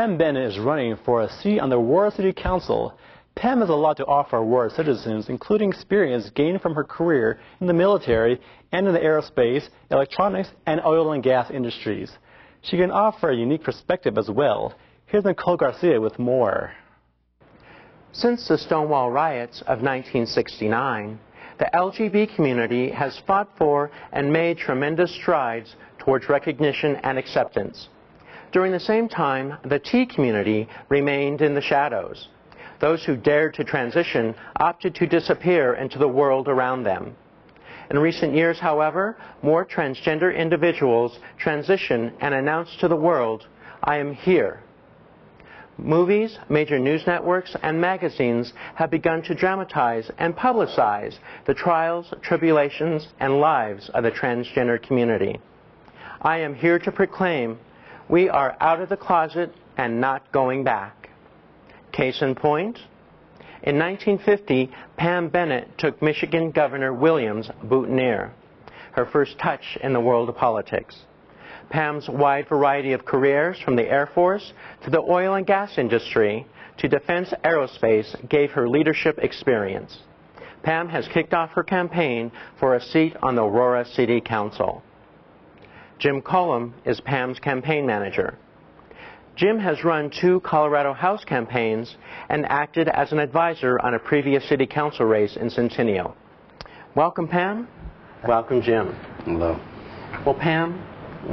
Pam Bennett is running for a seat on the Aurora City Council. Pam has a lot to offer Aurora citizens, including experience gained from her career in the military and in the aerospace, electronics, and oil and gas industries. She can offer a unique perspective as well. Here's Nicole Garcia with more. Since the Stonewall riots of 1969, the LGBT community has fought for and made tremendous strides towards recognition and acceptance. During the same time, the T community remained in the shadows. Those who dared to transition opted to disappear into the world around them. In recent years, however, more transgender individuals transition and announce to the world, "I am here." Movies, major news networks, and magazines have begun to dramatize and publicize the trials, tribulations, and lives of the transgender community. I am here to proclaim we are out of the closet and not going back. Case in point, in 1950, Pam Bennett took Michigan Governor Williams' boutonniere, her first touch in the world of politics. Pam's wide variety of careers, from the Air Force to the oil and gas industry to defense aerospace, gave her leadership experience. Pam has kicked off her campaign for a seat on the Aurora City Council. Jim Cullum is Pam's campaign manager. Jim has run 2 Colorado House campaigns and acted as an advisor on a previous city council race in Centennial. Welcome, Pam. Welcome, Jim. Hello. Well, Pam,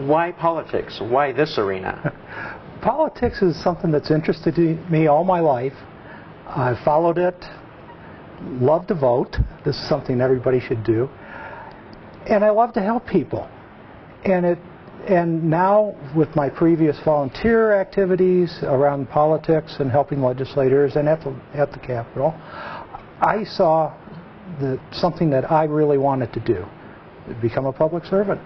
why politics? Why this arena? Politics is something that's interested me all my life. I've followed it, love to vote. This is something everybody should do. And I love to help people. And now, with my previous volunteer activities around politics and helping legislators and at the Capitol, I saw something that I really wanted to do, become a public servant.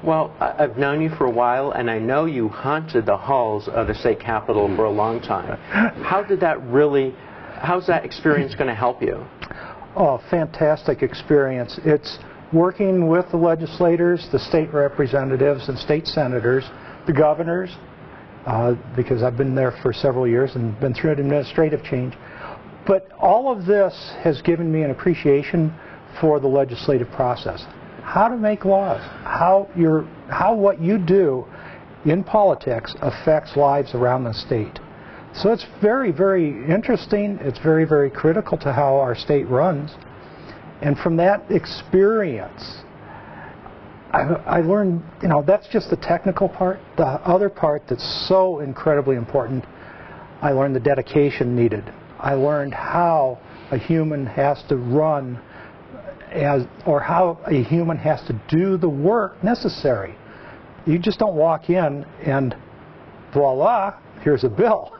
Well, I've known you for a while, and I know you haunted the halls of the state capitol for a long time. How's that experience going to help you? Oh, fantastic experience. It's working with the legislators, the state representatives and state senators, the governors, because I've been there for several years and been through an administrative change. But all of this has given me an appreciation for the legislative process. How to make laws, how what you do in politics affects lives around the state. So it's very, very interesting. It's very, very critical to how our state runs. And from that experience, I learned, that's just the technical part. The other part that's so incredibly important, I learned the dedication needed. I learned how a human has to run or how a human has to do the work necessary. You just don't walk in and voila, here's a bill.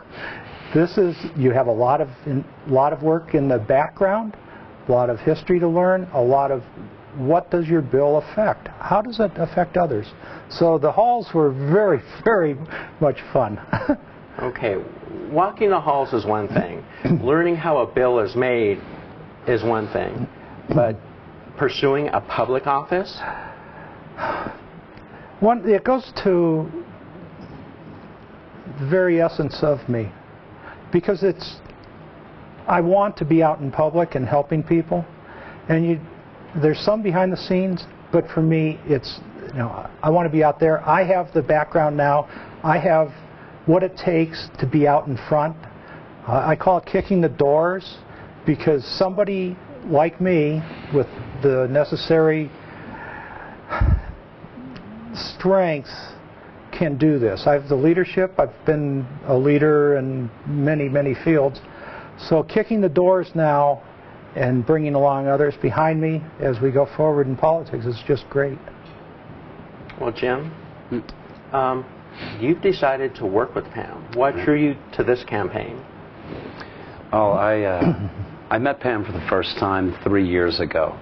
You have a lot of work in the background, a lot of history to learn, a lot of what does your bill affect? How does it affect others? So the halls were very, very much fun. Okay, walking the halls is one thing. Learning how a bill is made is one thing. But pursuing a public office? It goes to the very essence of me. Because I want to be out in public and helping people. And there's some behind the scenes, but for me, I want to be out there. I have the background now. I have what it takes to be out in front. I call it kicking the doors, because somebody like me with the necessary strength can do this. I have the leadership. I've been a leader in many, many fields. So kicking the doors now and bringing along others behind me as we go forward in politics is just great. Well, Jim, you've decided to work with Pam. What drew you to this campaign? Oh, I met Pam for the first time 3 years ago.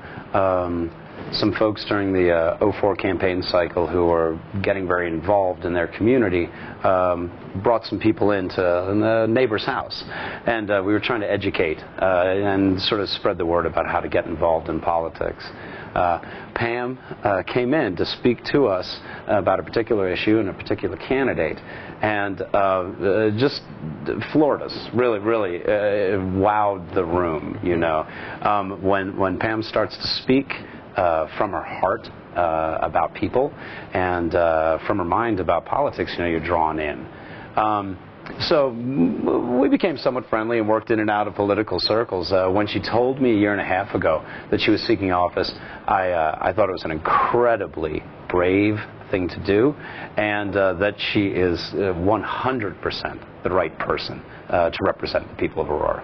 some folks during the 04 campaign cycle who were getting very involved in their community brought some people into the neighbor's house, and we were trying to educate and sort of spread the word about how to get involved in politics. Pam came in to speak to us about a particular issue and a particular candidate, and just floored us. Really, really wowed the room. You know, when Pam starts to speak from her heart about people and from her mind about politics, you know, you're drawn in. So we became somewhat friendly and worked in and out of political circles. When she told me a year and a half ago that she was seeking office, I thought it was an incredibly brave thing to do, and that she is 100% the right person to represent the people of Aurora.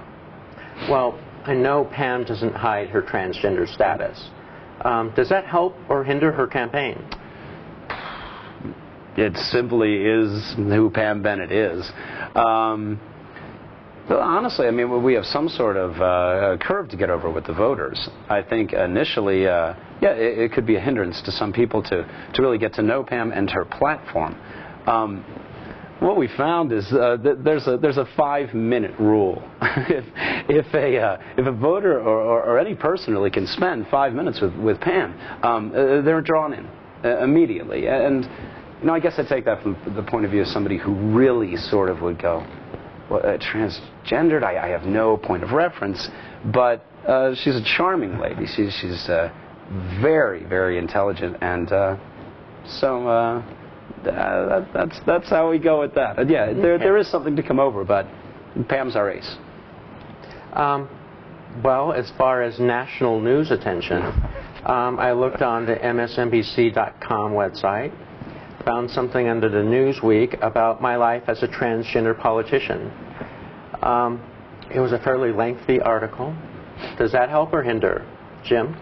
Well, I know Pam doesn't hide her transgender status. Does that help or hinder her campaign? It simply is who Pam Bennett is. Honestly, I mean, we have some sort of curve to get over with the voters. I think initially, yeah, it could be a hindrance to some people to really get to know Pam and her platform. What we found is that there's a 5-minute rule. if a voter or any person really can spend 5 minutes with Pam, they're drawn in immediately. And you know, I guess I take that from the point of view of somebody who really sort of would go, well, transgendered, I have no point of reference, but she's a charming lady. She's very, very intelligent, and so that's how we go with that. And yeah, there is something to come over, but Pam's our ace. Well, as far as national news attention, I looked on the MSNBC.com website, found something under the Newsweek about my life as a transgender politician. It was a fairly lengthy article. Does that help or hinder? Jim?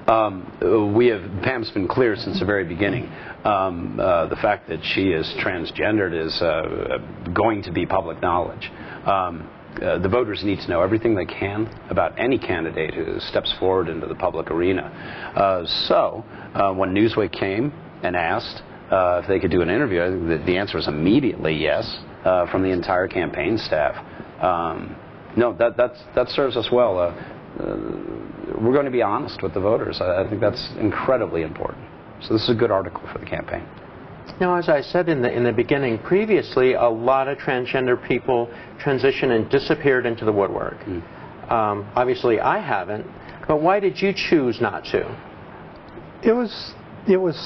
Pam's been clear since the very beginning. The fact that she is transgendered is going to be public knowledge. The voters need to know everything they can about any candidate who steps forward into the public arena. So when Newsweek came and asked if they could do an interview, I think the answer was immediately yes from the entire campaign staff. No, that serves us well. We're going to be honest with the voters. I think that's incredibly important. So this is a good article for the campaign. Now, as I said in the beginning, previously a lot of transgender people transitioned and disappeared into the woodwork. Obviously, I haven't. But why did you choose not to? It was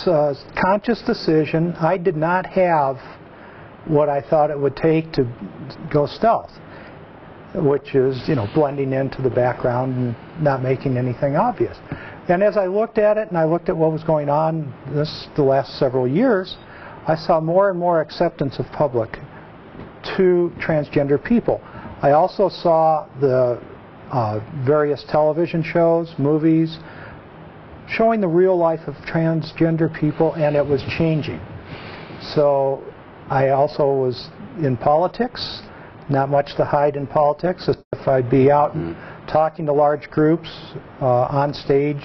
a conscious decision. I did not have what I thought it would take to go stealth, which is, you know, blending into the background and not making anything obvious. And as I looked at it and I looked at what was going on the last several years, I saw more and more acceptance of public to transgender people. I also saw the various television shows, movies, showing the real life of transgender people, and it was changing. So I also was in politics. Not much to hide in politics. If I'd be out talking to large groups on stage,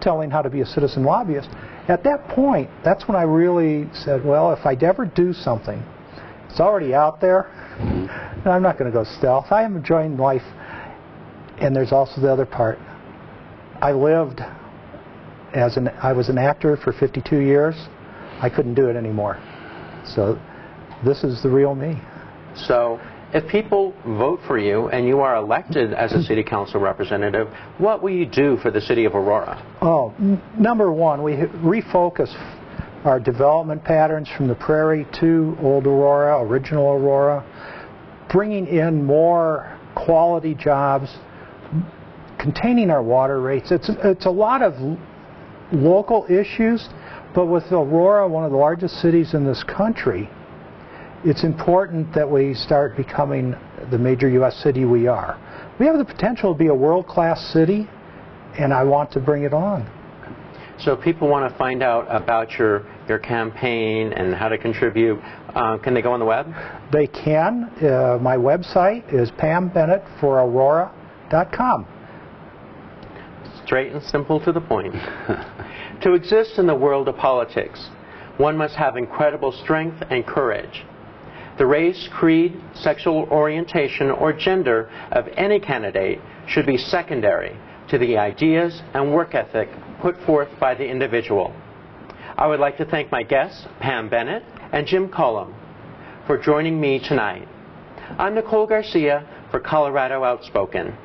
telling how to be a citizen lobbyist, at that point, that's when I really said, well, if I'd ever do something, it's already out there, and I'm not going to go stealth. I am enjoying life. And there's also the other part. I lived I was an actor for 52 years. I couldn't do it anymore. So this is the real me. So if people vote for you and you are elected as a city council representative, what will you do for the city of Aurora? Oh, number one, we refocus our development patterns from the prairie to Old Aurora, original Aurora, bringing in more quality jobs, containing our water rates. It's a lot of local issues, but with Aurora, one of the largest cities in this country, it's important that we start becoming the major U.S. city we are. We have the potential to be a world-class city, and I want to bring it on. So if people want to find out about your campaign and how to contribute, can they go on the web? They can. My website is PamBennettForAurora.com. Straight and simple to the point. To exist in the world of politics, one must have incredible strength and courage. The race, creed, sexual orientation, or gender of any candidate should be secondary to the ideas and work ethic put forth by the individual. I would like to thank my guests, Pam Bennett and Jim Cullum, for joining me tonight. I'm Nicole Garcia for Colorado Outspoken.